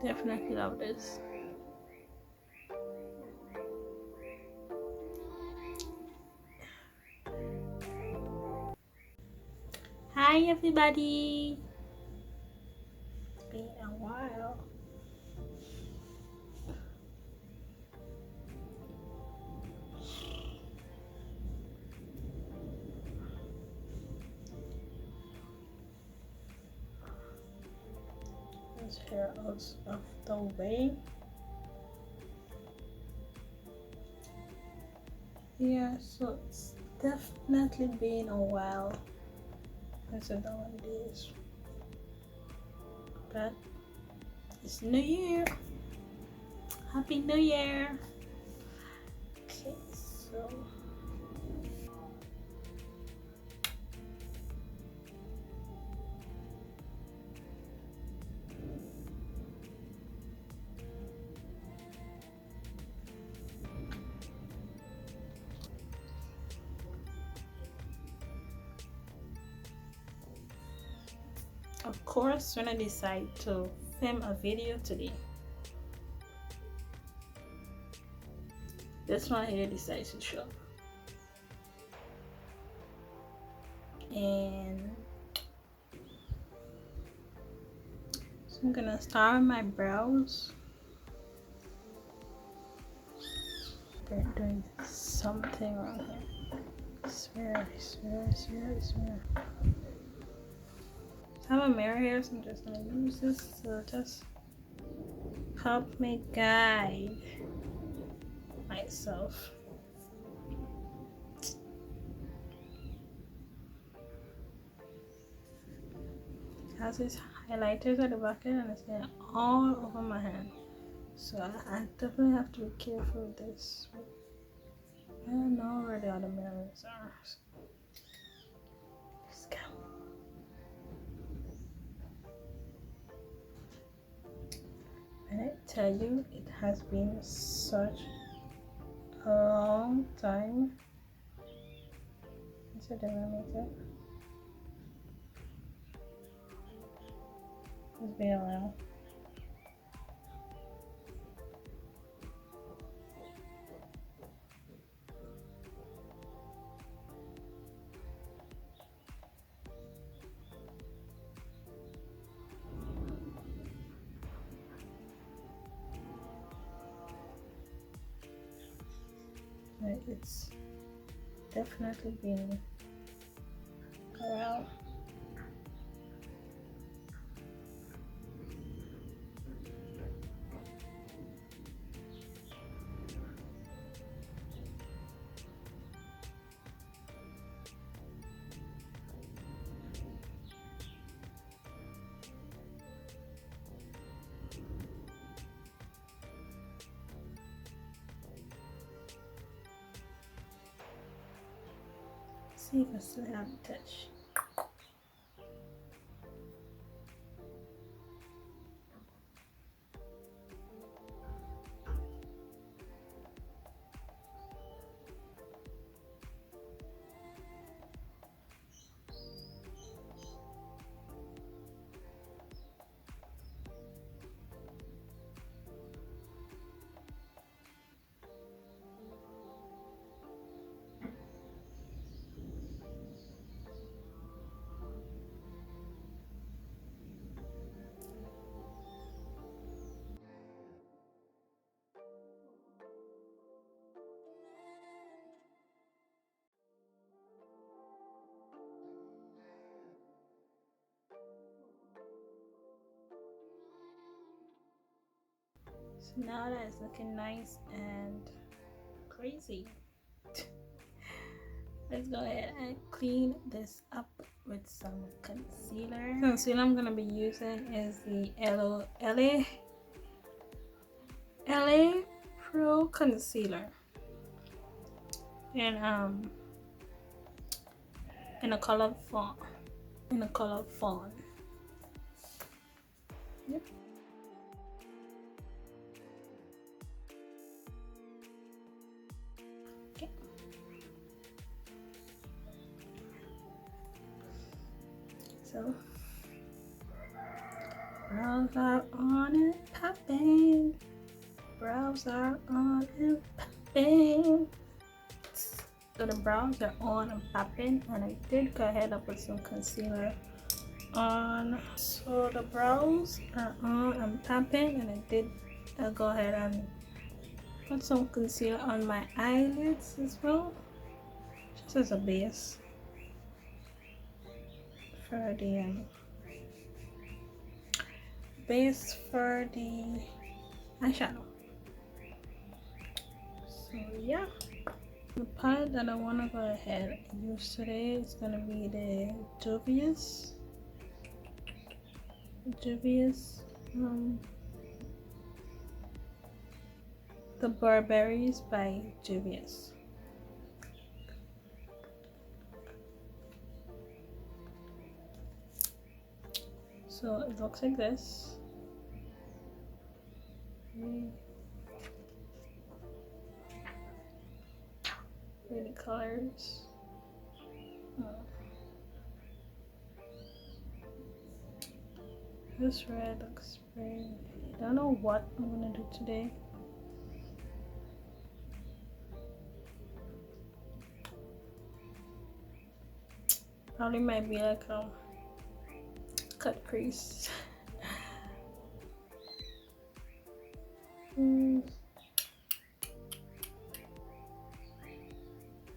Definitely love this. Hi everybody. It's been a while. This hair out of the way. Yeah, so it's definitely been a while. I said that one days. But it's New Year. Happy New Year. Okay, so of course, when I decide to film a video today, this one here decides to show. And so I'm gonna start with my brows. They're doing something wrong here. I swear. I have a mirror here, so I'm just gonna use this to just help me guide myself. It has these highlighters at the back end and it's getting all over my hand. So I definitely have to be careful with this. I don't know where the other mirrors are. So let's go. And I tell you, it has been such a long time since I did my makeup. It's been a while. It's definitely been a while. See if I still have a touch. So now that it's looking nice and crazy, let's go ahead and clean this up with some concealer. The concealer I'm gonna be using is the LA Pro Concealer, and in the color fawn. Yep. Okay. So Brows are on and popping. Brows are on and popping. So the brows are on and popping, and I did go ahead and put some concealer on. So the brows are on and popping, and I did go ahead and put some concealer on my eyelids as well, just as a base for the eyeshadow. So yeah, the palette that I want to go ahead and use today is going to be the JUVIA'S the Barberries by JUVIA'S. So it looks like this. Pretty colors. This red looks pretty. I don't know what I'm gonna do today. Probably might be like a cut crease. I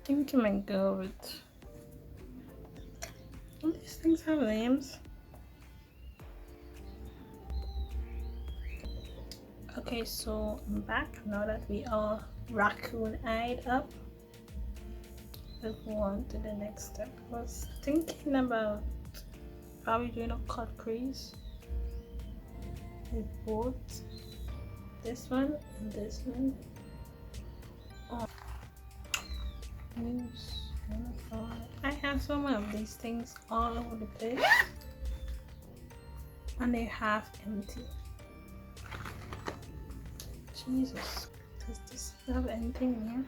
think I might go with. All these things have names. Okay, so I'm back now that we are raccoon-eyed up. Let's go on to the next step. I was thinking about probably doing a cut crease with both this one and this one. I have some of these things all over the place, and they're half empty. Jesus, does this have anything in here?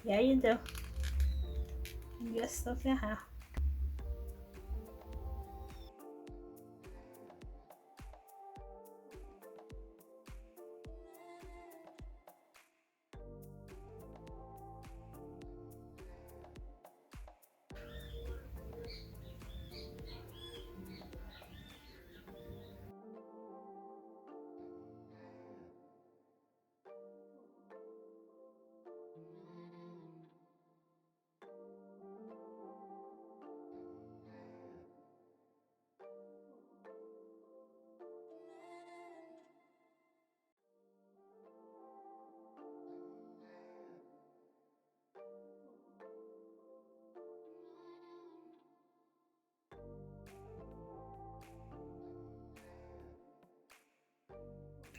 Yeah, you do. You got stuff in here.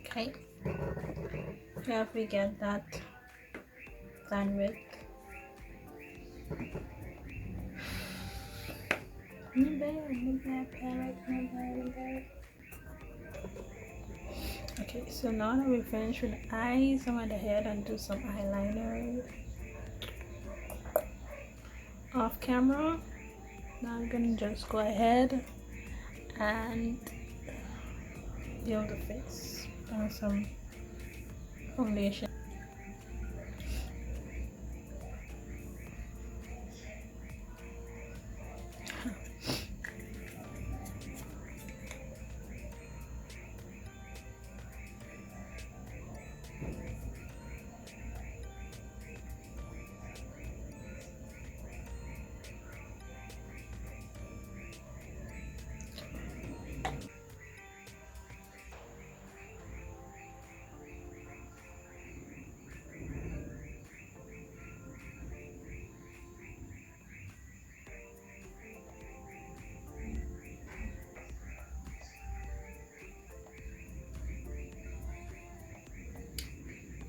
Okay, here we get that done with. Not bad palette, not bad. Okay, so now that we finished with the eyes, I'm gonna head and do some eyeliner off camera. Now I'm gonna just go ahead and build the face and some foundation.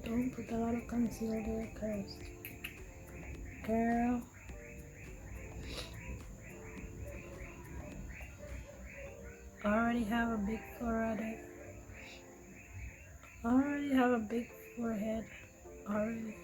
Don't put a lot of concealer there, cause girl, I already have a big forehead. Already.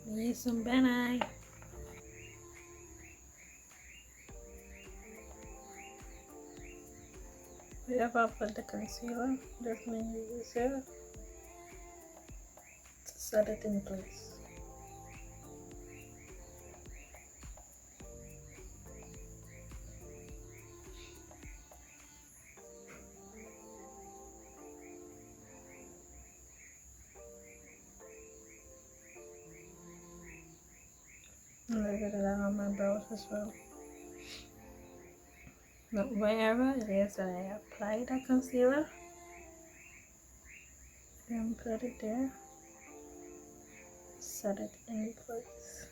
Need some Ben Eye. Wherever I put the concealer, definitely use it to set it in place. A little bit of that on my brows as well. But wherever it is that I apply that concealer, then put it there, set it in place.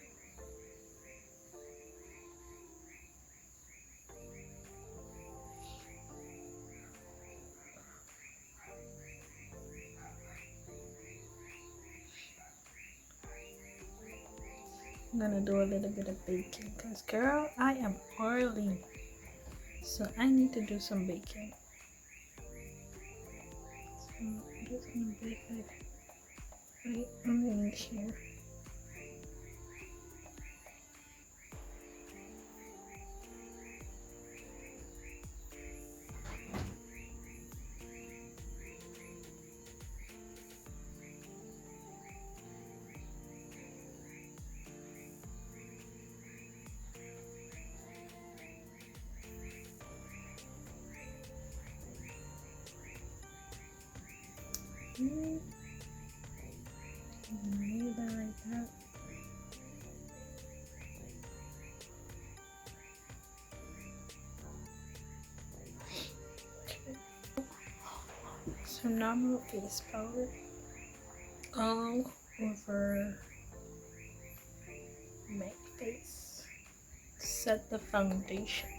I'm gonna do a little bit of baking because girl, I am oily, so I need to do some baking. So I'm just gonna bake it right underneath here. Leave that like that. Okay. Some normal face powder all over my face. Set the foundation.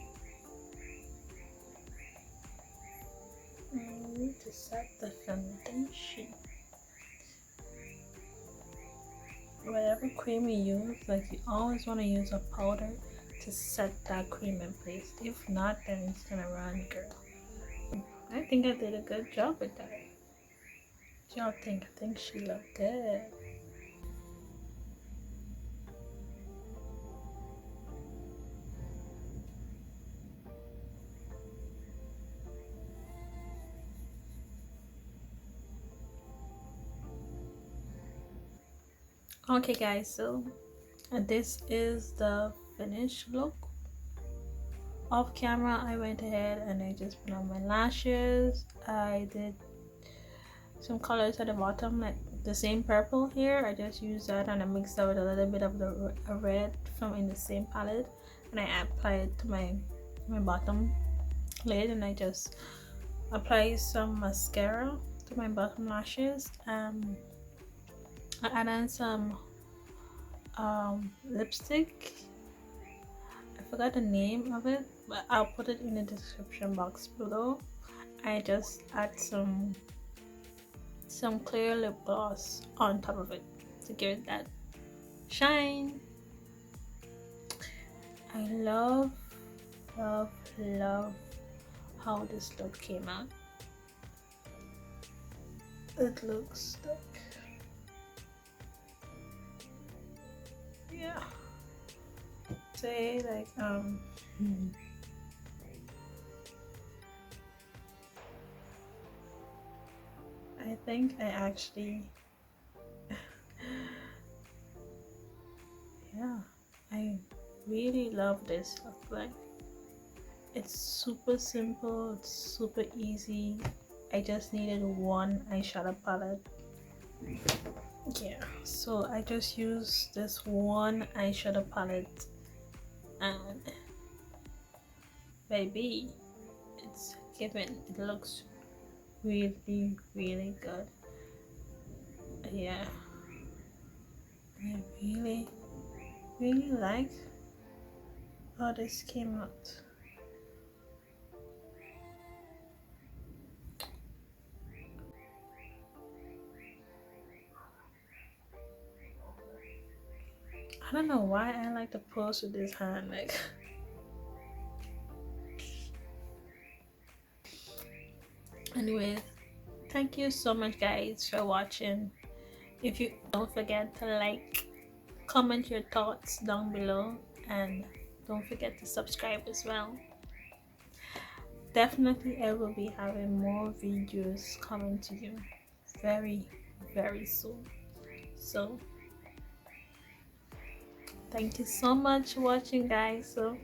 I need to set the foundation. Whatever cream you use, like you always want to use a powder to set that cream in place. If not, then it's gonna run, girl. I think I did a good job with that. What y'all think? I think she looked good. Okay guys, so this is the finished look. Off camera I went ahead and I just put on my lashes. I did some colors at the bottom, like the same purple here. I just used that and I mixed that with a little bit of the red from in the same palette, and I applied it to my bottom lid, and I just apply some mascara to my bottom lashes. I add on some lipstick. I forgot the name of it, but I'll put it in the description box below. I just add some clear lip gloss on top of it to give it that shine. I love how this look came out. It looks stuck. Yeah. Say like I think I actually yeah, I really love this look. Like, it's super simple, it's super easy. I just needed one eyeshadow palette. Yeah, so I just use this one eyeshadow palette, and baby, it's given. It looks really good. Yeah, I really like how this came out. I don't know why I like to pose with this hand, like anyway, thank you so much guys for watching. If you don't forget to like, comment your thoughts down below, and don't forget to subscribe as well. Definitely I will be having more videos coming to you very soon. So thank you so much for watching, guys. So